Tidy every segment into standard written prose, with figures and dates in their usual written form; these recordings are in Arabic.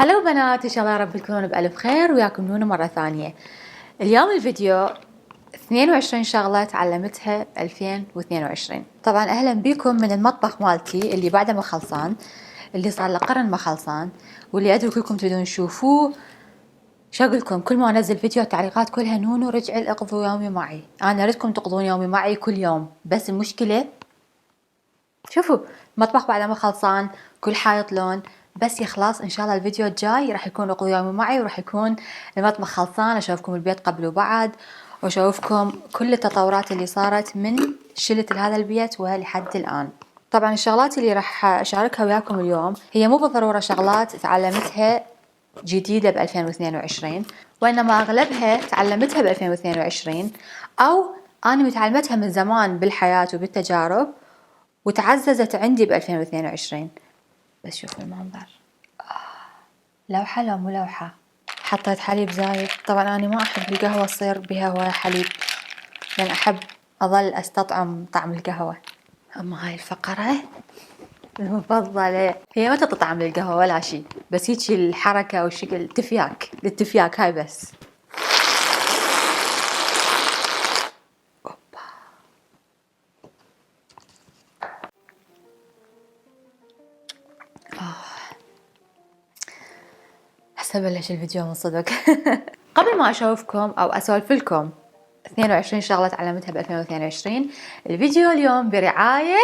هلو بنات، ان شاء الله يا رب تكونون بألف خير. وياكم نونو مرة ثانية. اليوم الفيديو 22 شغلة تعلمتها 2022. طبعا اهلا بكم من المطبخ مالتي اللي بعده ما خلصان، اللي صار له قرن ما خلصان، واللي ادري كلكم تريدون تشوفوه. شو اقول لكم، كل ما انزل فيديو التعليقات كلها نونو رجعي اقضوا يومي معي. انا اريدكم تقضون يومي معي كل يوم، بس المشكلة شوفوا المطبخ بعد ما خلصان، كل حايط لون. بس يخلص ان شاء الله الفيديو الجاي راح يكون اقضوا يومي معي، وراح يكون المطبخ خلصان. اشوفكم البيت قبل وبعد، واشوفكم كل التطورات اللي صارت من شلت هذا البيت ولحد الان. طبعا الشغلات اللي راح اشاركها وياكم اليوم هي مو بالضرورة شغلات تعلمتها جديدة ب 2022، وإنما أغلبها تعلمتها ب 2022 أو أنا متعلمتها من زمان بالحياة وبالتجارب وتعززت عندي ب 2022. بس شوفوا المنظر، لوحة لو مو لوحة. حطيت حليب زايد. طبعا أنا ما أحب القهوة تصير بها هواي حليب، لأن أحب أظل أستطعم طعم القهوة. أما هاي الفقرة المفضلة هي ما تطعم للقهوة ولا شي، بس هيجي الحركة والشكل تفياك للتفياك هاي بس. أوبا. هسه بلش الفيديو من صدق. قبل ما أشوفكم أو أسولف لكم 22 شغلة تعلمتها ب 2022، الفيديو اليوم برعاية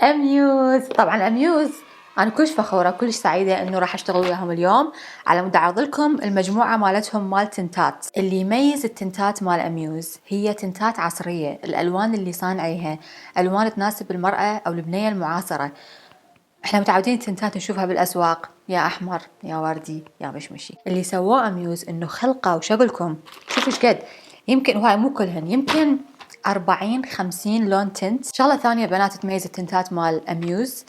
أميوز. طبعا أميوز أنا كلش فخورة كلش سعيدة إنه راح أشتغل وياهم اليوم، على مود أعرض لكم المجموعة مالتهم مال تنتات. اللي يميز التنتات مال أميوز هي تنتات عصرية، الألوان اللي صانعيها ألوان تناسب المرأة أو البنية المعاصرة. احنا متعودين التنتات نشوفها بالاسواق، يا احمر يا وردي يا مشمشي. اللي سووه اميوز انه خلقه وشغلكم شوفوا ايش قد، يمكن وهاي مو كلهن، يمكن 40-50 لون تنت. شغله ثانيه بنات تميز التنتات مال اميوز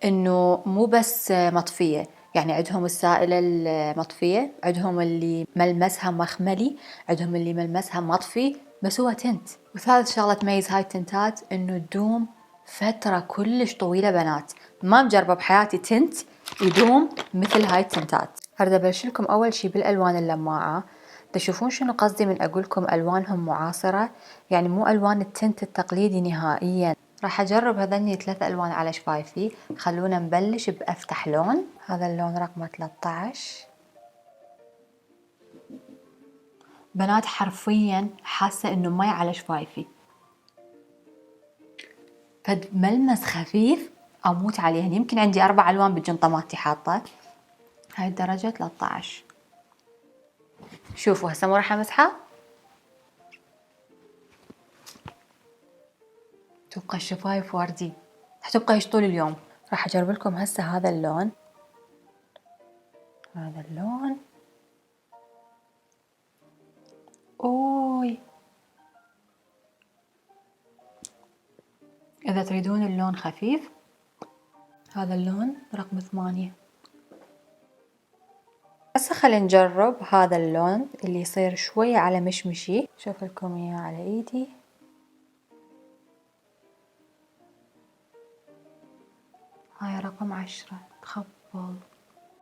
انه مو بس مطفيه، يعني عندهم السائله المطفيه، عندهم اللي ملمسها مخملي، عندهم اللي ملمسها مطفي، بس هو تنت. وثالث شغله تميز هاي التنتات انه تدوم فترة كلش طويلة بنات. ما مجربة بحياتي تنت يدوم مثل هاي التنتات. هردا ابلش لكم اول شي بالالوان اللماعة. تشوفون شنو قصدي من اقولكم الوانهم معاصرة؟ يعني مو الوان التنت التقليدي نهائيا. راح اجرب هذني 3 الوان على شفايفي. خلونا نبلش بافتح لون، هذا اللون رقم 13. بنات حرفيا حاسة انه مي على شفايفي، فد ملمس خفيف اموت عليهن. يمكن عندي 4 الوان بالجنطة مالتي حاطة. هاي الدرجة 13. شوفوا هسه مو راح امسحها، تبقى الشفايف وردي، راح تبقى هيش طول اليوم. راح اجرب لكم هسه هذا اللون، هذا اللون. اوي اذا تريدون اللون خفيف هذا اللون رقم 8. هسه خلينا نجرب هذا اللون اللي يصير شوية على مشمشي. شوف لكم اياه على ايدي. هاي رقم 10 تخبل.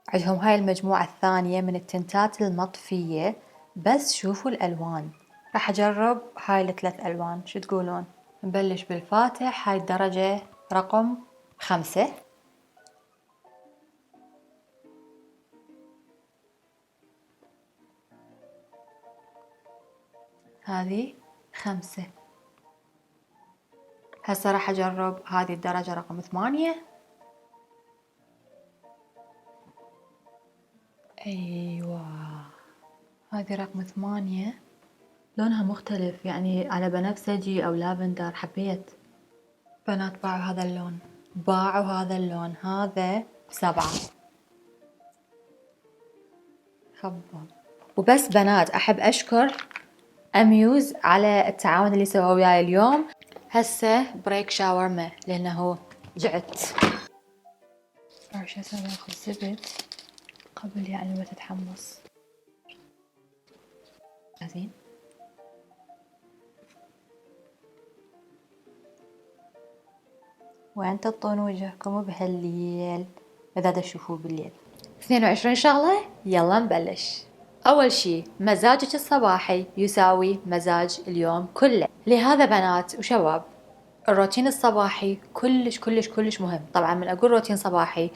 عندهم هاي المجموعة الثانية من التنتات المطفية، بس شوفوا الألوان. راح أجرب هاي ال3 ألوان، شو تقولون؟ نبلش بالفاتح، هاي الدرجة رقم 5. هذه 5. هسه راح أجرب هذه الدرجة رقم 8. أيوة هذه رقم 8، لونها مختلف يعني على بنفسجي أو لافندر. حبيت. بنات باعوا هذا اللون، باعوا هذا اللون، هذا 7. خبل. وبس بنات أحب أشكر أميوز على التعاون اللي سووه وياي اليوم. هسه بريك شاورما لأنه جعت. راح أسوي أخذ زبد قبل يعني ما تتحمص. زين. وين تطون وجهكم بهالليل إذا دا تشوفوه بالليل. 22 شغلة، يلا نبلش. أول شي، مزاجك الصباحي يساوي مزاج اليوم كله. لهذا بنات وشباب، الروتين الصباحي كلش كلش كلش مهم. طبعا من أقول روتين صباحي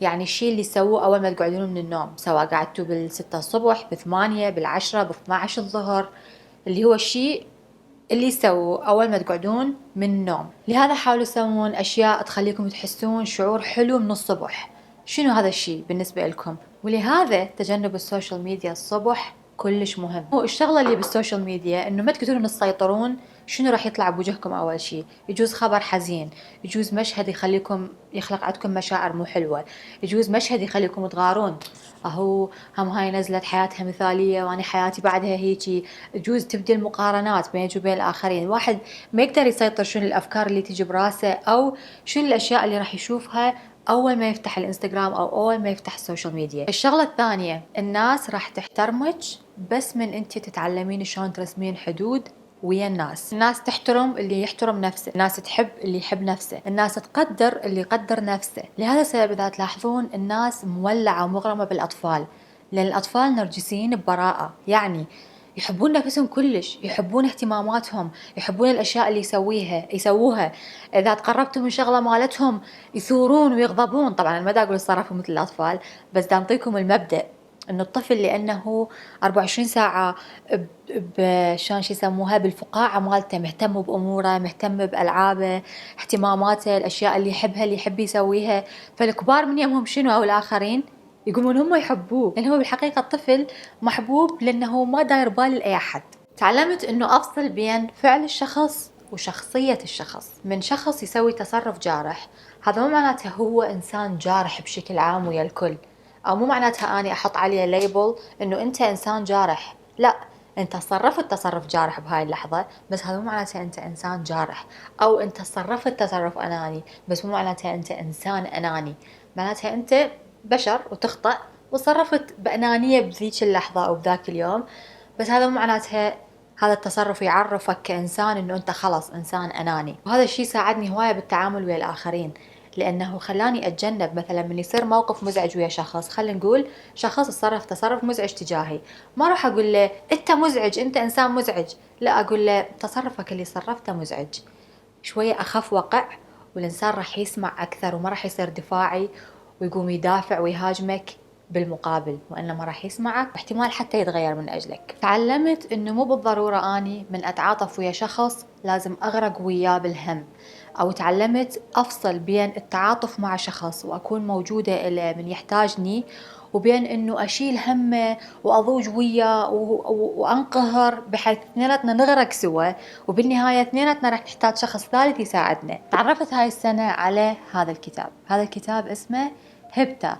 يعني الشي اللي تسووه أول ما تقعدون من النوم، سواء قعدتوا بالستة الصبح، ب8، بالعشرة، ب12 الظهر، اللي هو الشي اللي يسووه أول ما تقعدون من النوم. لهذا حاولوا تسوون أشياء تخليكم تحسون شعور حلو من الصبح. شنو هذا الشيء بالنسبة لكم؟ ولهذا تجنب السوشيال ميديا الصبح كلش مهم. والشغلة اللي بالسوشيال ميديا إنه ما تقدرون تسيطرون شنو راح يطلع بوجهكم. أول شيء يجوز خبر حزين، يجوز مشهد يخليكم يخلق عندكم مشاعر مو حلوة، يجوز مشهد يخليكم تغارون، اهو هم هاي نزلت حياتها مثالية وانا حياتي بعدها هيجي. يجوز تبدي المقارنات بينك وبين الآخرين. الواحد ما يقدر يسيطر شنو الأفكار اللي تيجي براسه أو شنو الأشياء اللي راح يشوفها أول ما يفتح الإنستغرام أو أول ما يفتح السوشيال ميديا. الشغلة الثانية، الناس راح تحترمك بس من أنت تتعلمين شلون ترسمين حدود ويا الناس تحترم اللي يحترم نفسه، الناس تحب اللي يحب نفسه، الناس تقدر اللي يقدر نفسه. لهذا السبب إذا تلاحظون الناس مولعة ومغرمة بالأطفال، لأن الأطفال نرجسيين ببراءة، يعني يحبون نفسهم كلش، يحبون اهتماماتهم، يحبون الأشياء اللي يسووها. إذا تقربتوا من شغلة مالتهم يثورون ويغضبون. طبعا أنا ما دا أقول تصرفوا مثل الأطفال، بس دا أعطيكم المبدأ إنه الطفل لأنه 24 ساعة شلون شو يسموها بالفقاعة مالته، مهتم بأموره، مهتم بألعابه، اهتماماته، الأشياء اللي يحبها اللي يحب يسويها. فالكبار من يمهم شنو أو الآخرين يقومون هم يحبوه، لأن هو بالحقيقة الطفل محبوب لأنه ما داير بال لأي أحد. تعلمت إنه أفصل بين فعل الشخص وشخصية الشخص. من شخص يسوي تصرف جارح، هذا مو معناته هو إنسان جارح بشكل عام ويا الكل، أو مو معناتها أني أحط عليه ليبل إنه أنت إنسان جارح. لا، أنت تصرفت تصرف جارح بهاي اللحظة، بس هذا مو معناته أنت إنسان جارح. أو أنت تصرفت تصرف أناني، بس مو معناته أنت إنسان أناني. معناتها أنت بشر وتخطأ وتصرفت بأنانية بذيك اللحظة أو بذاك اليوم، بس هذا مو معناتها هذا التصرف يعرفك كإنسان إنه أنت خلص إنسان أناني. وهذا الشيء ساعدني هواية بالتعامل ويا الآخرين، لأنه خلاني أتجنب مثلا من يصير موقف مزعج ويا شخص، خلينا نقول شخص تصرف تصرف مزعج تجاهي، ما راح أقول له أنت مزعج، أنت إنسان مزعج، لا، أقول له تصرفك اللي صرفته مزعج. شوية أخف وقع، والإنسان راح يسمع أكثر وما راح يصير دفاعي ويقوم يدافع ويهاجمك بالمقابل، وإنما راح يسمعك واحتمال حتى يتغير من أجلك. تعلمت إنه مو بالضرورة أني من أتعاطف ويا شخص لازم أغرق وياه بالهم، أو تعلمت أفصل بين التعاطف مع شخص وأكون موجودة إله من يحتاجني، وبين إنه أشيل همه وأضوج وياه وأنقهر بحيث اثنيناتنا نغرق سوا، وبالنهاية اثنيناتنا راح نحتاج شخص ثالث يساعدنا. تعرفت هاي السنة على هذا الكتاب. هذا الكتاب اسمه هبتة.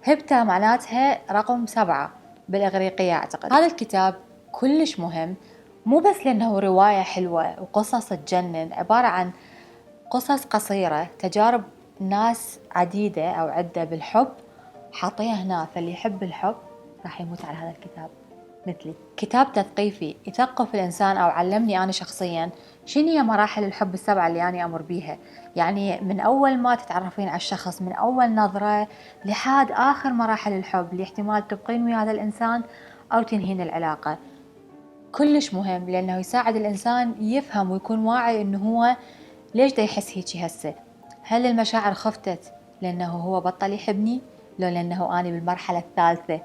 هبتة معناتها رقم 7 بالإغريقية أعتقد. هذا الكتاب كلش مهم، مو بس لأنه رواية حلوة وقصص تجنن، عبارة عن قصص قصيرة، تجارب ناس عديدة أو عدة بالحب حاطيها هنا. فاللي يحب الحب راح يموت على هذا الكتاب مثلي. كتاب تثقيفي يثقف الإنسان أو علمني أنا شخصيا شنو هي مراحل الحب السبعة اللي أنا أمر بيها. يعني من أول ما تتعرفين على الشخص، من أول نظرة لحد آخر مراحل الحب اللي احتمال تبقين ويا هذا الإنسان أو تنهين العلاقة. كلش مهم لأنه يساعد الإنسان يفهم ويكون واعي إنه هو ليش دا يحس هيجي هسه. هل المشاعر خفتت لأنه هو بطل يحبني، لو لأنه أنا بالمرحلة الثالثة؟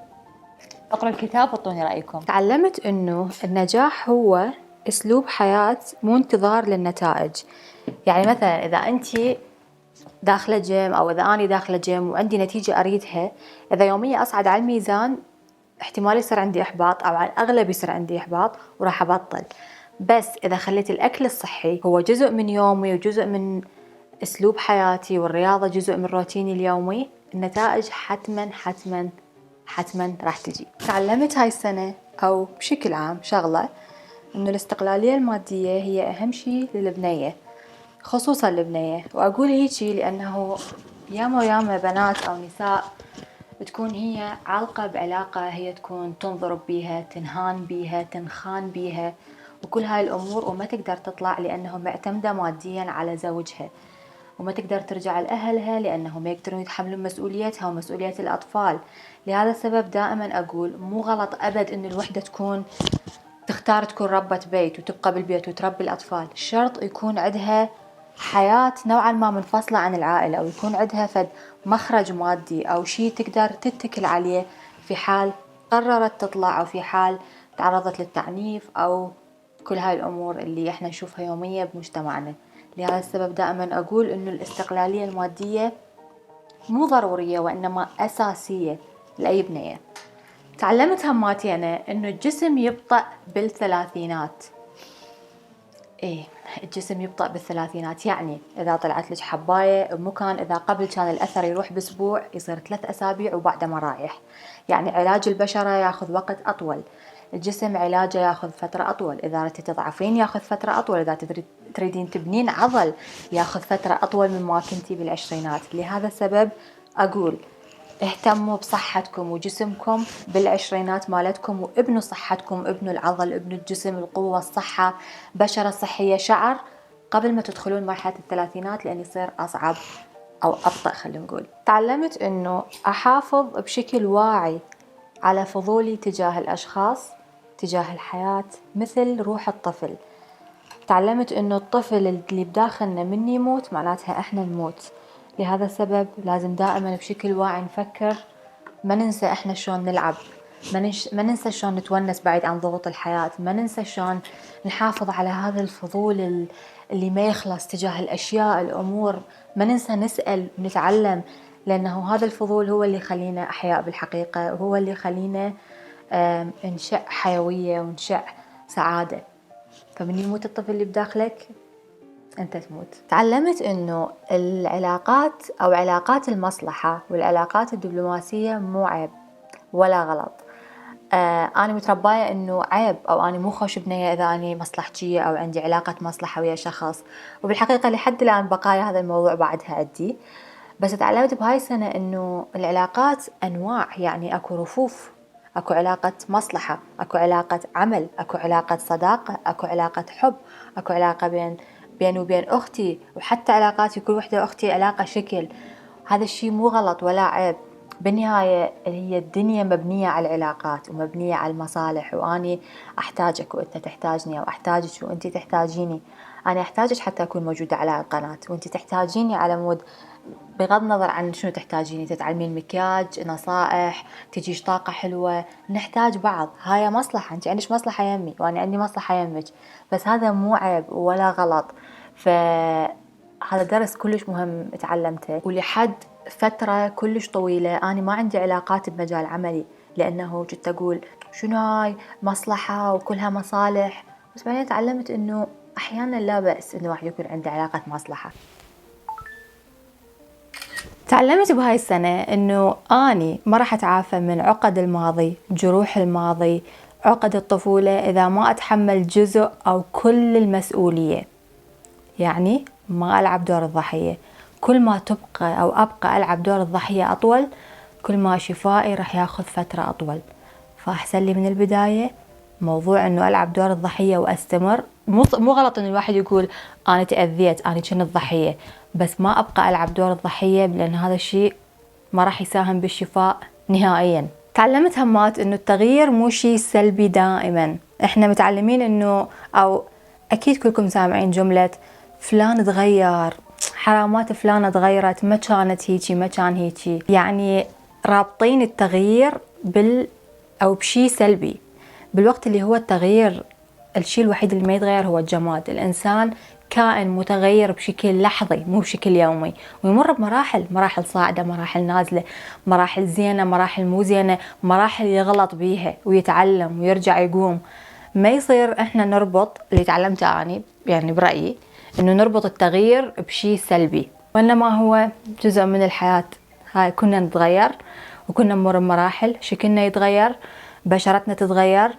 اقرأ الكتاب وأعطوني رأيكم. تعلمت إنه النجاح هو أسلوب حياة مو انتظار للنتائج. يعني مثلا إذا أنت داخلة جيم أو إذا أنا داخلة جيم وعندي نتيجة أريدها، إذا يوميا أصعد على الميزان احتمال يصير عندي إحباط، أو على الأغلب يصير عندي إحباط وراح أبطل. بس إذا خليت الأكل الصحي هو جزء من يومي وجزء من أسلوب حياتي، والرياضة جزء من روتيني اليومي، النتائج حتما حتما حتما راح تجي. تعلمت هاي السنة أو بشكل عام شغلة، إنه الاستقلالية المادية هي أهم شيء للبنية، خصوصا البنية. وأقول هيجي لأنه ياما وياما بنات أو نساء بتكون هي عالقة بعلاقة هي تكون تنضرب بيها، تنهان بيها، تنخان بيها، وكل هاي الأمور، وما تقدر تطلع لأنه معتمدة ماديا على زوجها. وما تقدر ترجع لأهلها لأنهم ما يقدرون يتحملون مسؤوليتها ومسؤولية الأطفال. لهذا السبب دائما أقول مو غلط أبد إن الوحدة تختار تكون ربة بيت وتبقى بالبيت وتربي الأطفال، شرط يكون عندها حياة نوعا ما منفصلة عن العائلة، أو يكون عندها فد مخرج مادي أو شيء تقدر تتكل عليه في حال قررت تطلع، أو في حال تعرضت للتعنيف أو كل هاي الأمور اللي احنا نشوفها يومية بمجتمعنا. لهذا السبب دائما أقول إنه الاستقلالية المادية مو ضرورية وإنما أساسية لأي بنية. تعلمت هماتي أنا إنه الجسم يبطأ بالثلاثينات. إيه، الجسم يبطأ بالثلاثينات، يعني إذا طلعت لك حباية بمكان إذا قبل كان الأثر يروح بأسبوع يصير 3 أسابيع وبعده ما رايح. يعني علاج البشرة ياخذ وقت أطول، الجسم علاجه ياخذ فترة أطول. إذا أردت تضعفين ياخذ فترة أطول، إذا تريدين تبنين عضل ياخذ فترة أطول مما كنتي بالعشرينات. لهذا السبب أقول اهتموا بصحتكم وجسمكم بالعشرينات مالتكم، وابنوا صحتكم، ابنوا العضل، ابنوا الجسم، القوة، الصحة، بشرة صحية، شعر، قبل ما تدخلون مرحلة الثلاثينات، لأن يصير أصعب أو أبطأ. خلينا نقول تعلمت أنه أحافظ بشكل واعي على فضولي تجاه الأشخاص، تجاه الحياة، مثل روح الطفل. تعلمت أنه الطفل اللي بداخلنا من يموت معناتها إحنا نموت. لهذا السبب لازم دائما بشكل واعي نفكر، ما ننسى إحنا شلون نلعب، ما ننسى شلون نتونس بعيد عن ضغوط الحياة، ما ننسى شلون نحافظ على هذا الفضول اللي ما يخلص تجاه الأشياء، الأمور. ما ننسى نسأل ونتعلم، لأنه هذا الفضول هو اللي يخلينا أحياء بالحقيقة، وهو اللي يخلينا نشأ حيوية ونشأ سعادة. فمن يموت الطفل اللي بداخلك أنت تموت. تعلمت أنه العلاقات أو علاقات المصلحة والعلاقات الدبلوماسية مو عيب ولا غلط. أنا متربية أنه عيب أو أنا مو خوش بنية إذا أنا مصلحجية أو عندي علاقة مصلحة ويا شخص، وبالحقيقة لحد الآن بقايا هذا الموضوع بعدها عندي. بس تعلمت بهاي السنة أنه العلاقات أنواع، يعني أكو رفوف، أكو علاقة مصلحة، أكو علاقة عمل، أكو علاقة صداقة، أكو علاقة حب، أكو علاقة بين وبين أختي، وحتى علاقاتي كل وحدة أختي علاقة شكل. هذا الشيء مو غلط ولا عيب. بالنهاية هي الدنيا مبنية على العلاقات ومبنية على المصالح، وأني أحتاجك وأنت تحتاجني، أو أحتاجك وأنت تحتاجيني. أنا أحتاجك حتى أكون موجودة على القناة، وأنت تحتاجيني على مود بغض النظر عن شنو تحتاجيني، تتعلمين مكياج، نصائح، تجيش طاقة حلوة، نحتاج بعض. هاي مصلحة، أنت عندك مصلحة يمي وأنا عندي مصلحة يمك، بس هذا مو عيب ولا غلط. فهذا درس كلش مهم تعلمته، ولحد فترة كلش طويلة أنا ما عندي علاقات بمجال عملي، لأنه كنت أقول شنو هاي مصلحة وكلها مصالح. بس بعدين تعلمت أنه أحيانا لا بأس أنه واحد يكون عنده علاقة مصلحة. تعلمت بهاي السنة أنه أني ما راح أتعافى من عقد الماضي، جروح الماضي، عقد الطفولة، إذا ما أتحمل جزء أو كل المسؤولية. يعني ما ألعب دور الضحية. كل ما تبقى أو أبقى ألعب دور الضحية أطول، كل ما شفائي راح ياخذ فترة أطول. فأحسن لي من البداية موضوع أنه ألعب دور الضحية وأستمر. مو غلط أن الواحد يقول أنا تأذيت، أنا كنت ضحية، بس ما أبقى ألعب دور الضحية، لأن هذا الشيء ما راح يساهم بالشفاء نهائيا. تعلمت همات أنه التغيير مو شيء سلبي دائما. إحنا متعلمين أنه، أو أكيد كلكم سامعين جملة فلان تغير، حرامات فلانة تغيرت، ما كانت هيجي، ما كان هيجي. يعني رابطين التغيير أو بشيء سلبي، بالوقت اللي هو التغيير الشيء الوحيد اللي ما يتغير هو الجماد. الإنسان كائن متغير بشكل لحظي مو بشكل يومي، ويمر بمراحل صاعدة، مراحل نازلة، مراحل زينة، مراحل مو زينة، مراحل يغلط بيها ويتعلم ويرجع يقوم. ما يصير إحنا نربط، اللي تعلمته أنا يعني برأيي إنه نربط التغيير بشيء سلبي، وإنما هو جزء من الحياة. هاي كنا نتغير وكنا نمر بمراحل، شكلنا يتغير، بشرتنا تتغير،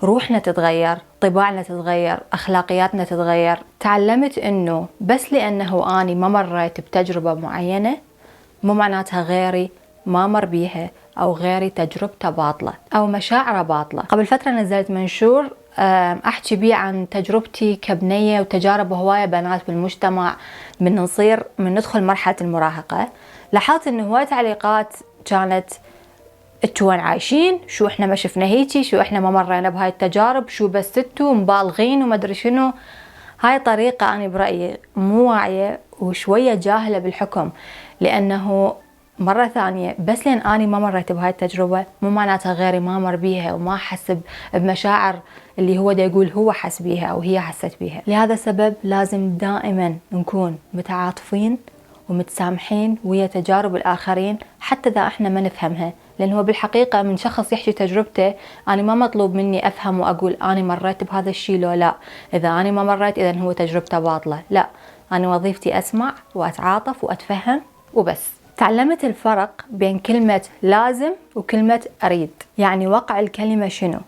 روحنا تتغير، طباعنا تتغير، أخلاقياتنا تتغير. تعلمت إنه بس لأنه أنا ما مريت بتجربة معينة مو معناتها غيري ما مر بيها، أو غيري تجربته باطلة أو مشاعره باطلة. قبل فترة نزلت منشور أحكي بيه عن تجربتي كبنية وتجارب هواية بنات بالمجتمع من ندخل مرحلة المراهقة. لاحظت إنه هواية تعليقات كانت انتوا وين عايشين؟ شو احنا ما شفنا هيجي؟ شو احنا ما مرينا بهاي التجارب؟ شو بس انتوا مبالغين وما ادري شنو؟ هاي طريقة أنا برأيي مو واعية وشوية جاهلة بالحكم، لأنه مرة ثانية بس لأن أنا ما مريت بهاي التجربة مو معناتها غيري ما مر بيها وما حس بمشاعر اللي هو دا يقول هو حس بيها أو هي حست بيها. لهذا السبب لازم دائما نكون متعاطفين ومتسامحين ويا تجارب الآخرين حتى إذا احنا ما نفهمها، لأنه بالحقيقة من شخص يحكي تجربته أنا ما مطلوب مني أفهم وأقول أنا مريت بهذا الشيء لو لا، إذا أنا ما مريت إذا هو تجربته باطلة. لا، أنا وظيفتي أسمع وأتعاطف وأتفهم وبس. تعلمت الفرق بين كلمة لازم وكلمة أريد. يعني وقع الكلمة شنو؟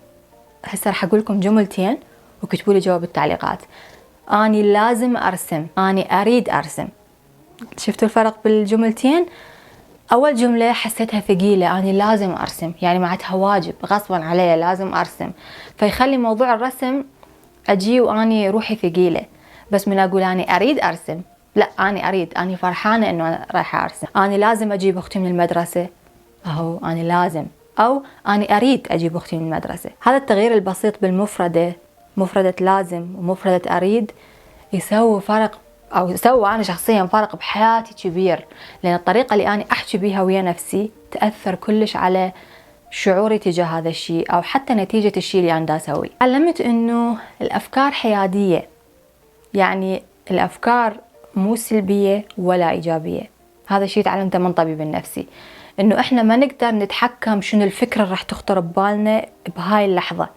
هسه رح أقول لكم جملتين وكتبوا لي جواب التعليقات. أنا لازم أرسم، أنا أريد أرسم. شفتوا الفرق بالجملتين؟ أول جملة حسيتها ثقيلة، أنا لازم أرسم، يعني معناتها واجب غصبا علي لازم أرسم، فيخلي موضوع الرسم أجي وأني روحي ثقيلة. بس من أقول أنا أريد أرسم، لا أنا أريد، أنا فرحانة إنه أنا رايحة أرسم. أنا لازم أجيب أختي من المدرسة، أهو أنا لازم، أو أنا أريد أجيب أختي من المدرسة. هذا التغيير البسيط بالمفردة، مفردة لازم ومفردة أريد، يسوي فرق أو سوى أنا شخصيا فرق بحياتي كبير، لأن الطريقة اللي أنا أحكي بيها ويا نفسي تأثر كلش على شعوري تجاه هذا الشيء أو حتى نتيجة الشيء اللي أنا دا أسويه. علمت إنه الأفكار حيادية، يعني الأفكار مو سلبية ولا إيجابية. هذا الشيء تعلمته من طبيب النفسي، إنه إحنا ما نقدر نتحكم شنو الفكرة اللي راح تخطر ببالنا بهاي اللحظة.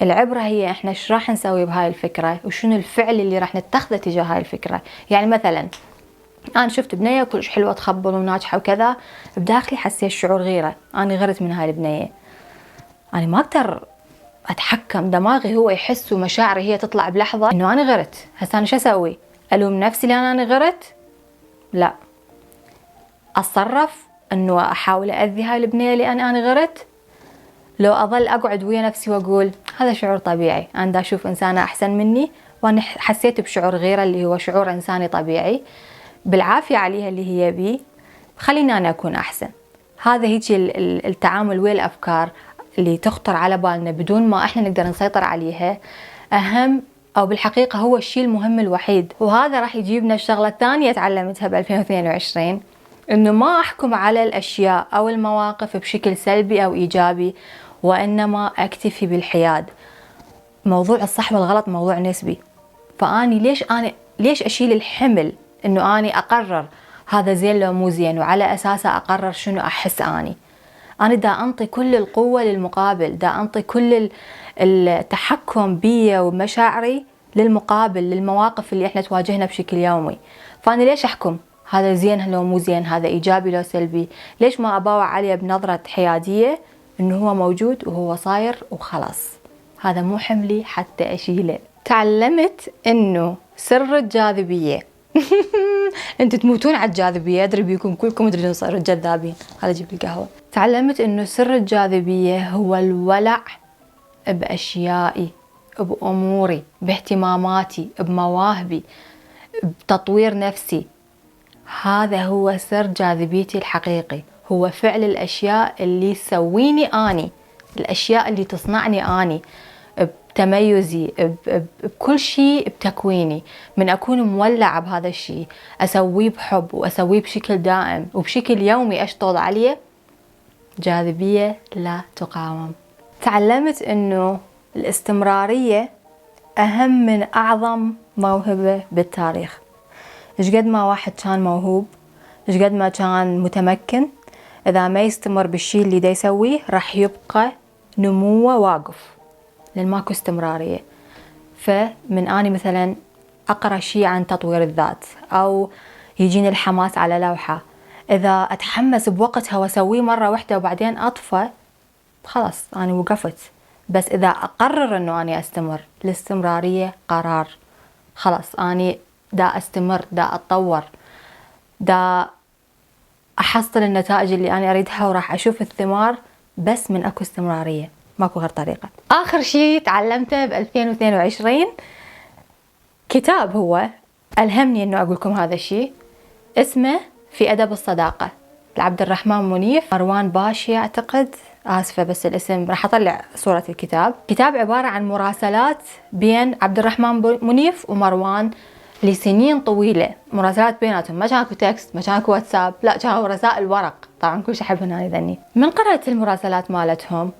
العبرة هي إحنا إيش راح نسوي بهاي الفكرة وشنو الفعل اللي راح نتخذه تجاه هاي الفكرة. يعني مثلا أنا شفت بنية كلش حلوة تخبل وناجحة وكذا، بداخلي حسيت شعور غيرة، أنا غرت من هاي البنية. أنا ما أقدر أتحكم، دماغي هو يحس ومشاعري هي تطلع بلحظة إنه أنا غرت. هسا أنا شو أسوي؟ ألوم نفسي لأن أنا غرت؟ لا، أتصرف إنه أحاول أذي هاي البنية لأن أنا غرت؟ لو أظل أقعد ويا نفسي وأقول هذا شعور طبيعي، أنا دا أشوف إنسانة أحسن مني وأنا حسيت بشعور غيرة اللي هو شعور إنساني طبيعي، بالعافية عليها اللي هي بي، خليني أنا أكون أحسن. هذا هيك التعامل ويا الأفكار اللي تخطر على بالنا بدون ما إحنا نقدر نسيطر عليها أهم، أو بالحقيقة هو الشيء المهم الوحيد. وهذا راح يجيبنا الشغلة الثانية تعلمتها ب 2022، إنه ما أحكم على الأشياء أو المواقف بشكل سلبي أو إيجابي، وإنما أكتفي بالحياد. موضوع الصح والغلط موضوع نسبي، فأني ليش أشيل الحمل إنه أني أقرر هذا زين لو مو زين وعلى أساسه أقرر شنو أحس أنا دا أنطي كل القوة للمقابل، دا أنطي كل التحكم بي ومشاعري للمقابل، للمواقف اللي إحنا تواجهنا بشكل يومي. فأنا ليش أحكم هذا زين لو مو زين، هذا إيجابي لو سلبي؟ ليش ما أباوع عليه بنظرة حيادية إنه هو موجود وهو صاير وخلاص، هذا مو حملي حتى أشيله. تعلمت إنه سر الجاذبية انتوا تموتون على الجاذبية، أدري بيكم كلكم تريدون تصيروا جذابين. هلا جيب القهوة. تعلمت إنه سر الجاذبية هو الولع بأشيائي، بأموري، باهتماماتي، بمواهبي، بتطوير نفسي. هذا هو سر جاذبيتي الحقيقي، هو فعل الأشياء اللي تسويني أني، الأشياء اللي تصنعني أني بتميزي، بكل شيء، بتكويني. من أكون مولعة بهذا الشيء أسويه بحب وأسويه بشكل دائم وبشكل يومي أشتغل عليه، جاذبية لا تقاوم. تعلمت إنه الاستمرارية أهم من أعظم موهبة بالتاريخ. إيش قد ما واحد كان موهوب، إيش قد ما كان متمكن، إذا ما يستمر بالشيء اللي دا يسويه راح يبقى نموه واقف، لأن ماكو استمرارية. فمن أني مثلا أقرأ شيء عن تطوير الذات أو يجيني الحماس على لوحة، إذا أتحمس بوقتها وأسويه مرة واحدة وبعدين أطفى، خلاص أنا وقفت. بس إذا أقرر أنه أنا أستمر، الاستمرارية قرار، خلاص أنا دا أستمر، دا أتطور، دا أحصل النتائج اللي أنا أريدها وراح أشوف الثمار بس من أكو استمرارية. ماكو غير طريقة. آخر شي تعلمته ب2022 كتاب، هو ألهمني إنه أقول لكم هذا الشيء، اسمه في أدب الصداقة لعبد الرحمن منيف، مروان باشي أعتقد، آسفة بس الاسم، راح أطلع صورة الكتاب. كتاب عبارة عن مراسلات بين عبد الرحمن منيف ومروان لسنين طويلة، مراسلات بيناتهم، ما كانوا تكست، ما كانوا واتساب، لا كانوا رسائل ورق. طبعا كل شيء أحب هنا ذني. من قرأت المراسلات مالتهم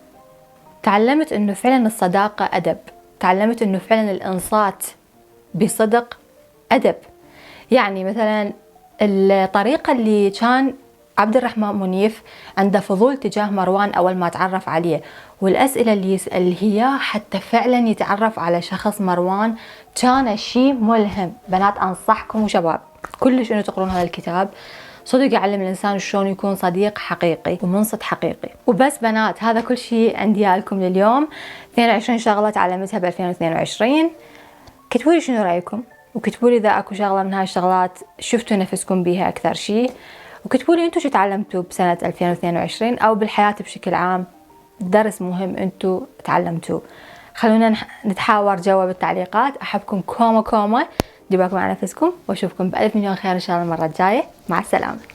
تعلمت إنه فعلا الصداقة أدب، تعلمت إنه فعلا الإنصات بصدق أدب. يعني مثلا الطريقة اللي كان عبد الرحمن منيف عنده فضول تجاه مروان أول ما تعرف عليه، والأسئلة اللي يسأل هي حتى فعلا يتعرف على شخص مروان، كان شيء ملهم. بنات أنصحكم وشباب كلش إنه تقرون هذا الكتاب، صدق يعلم الإنسان شلون يكون صديق حقيقي ومنصت حقيقي. وبس بنات، هذا كل شيء عندي لكم لليوم. 22 شغلة تعلمتها ب 2022. كتبوا لي شنو رأيكم، وكتبوا لي إذا أكو شغلة من هاي الشغلات شفتوا نفسكم بيها أكثر شيء، وكتبوا لي أنتوا شو تعلمتوا بسنة 2022 أو بالحياة بشكل عام، درس مهم أنتوا تعلمتوه. خلونا نتحاور جوا بالتعليقات. أحبكم كوما كوما، ديباكم على نفسكم، وأشوفكم بألف مليون خير إن شاء الله المرة الجاية. مع السلامة.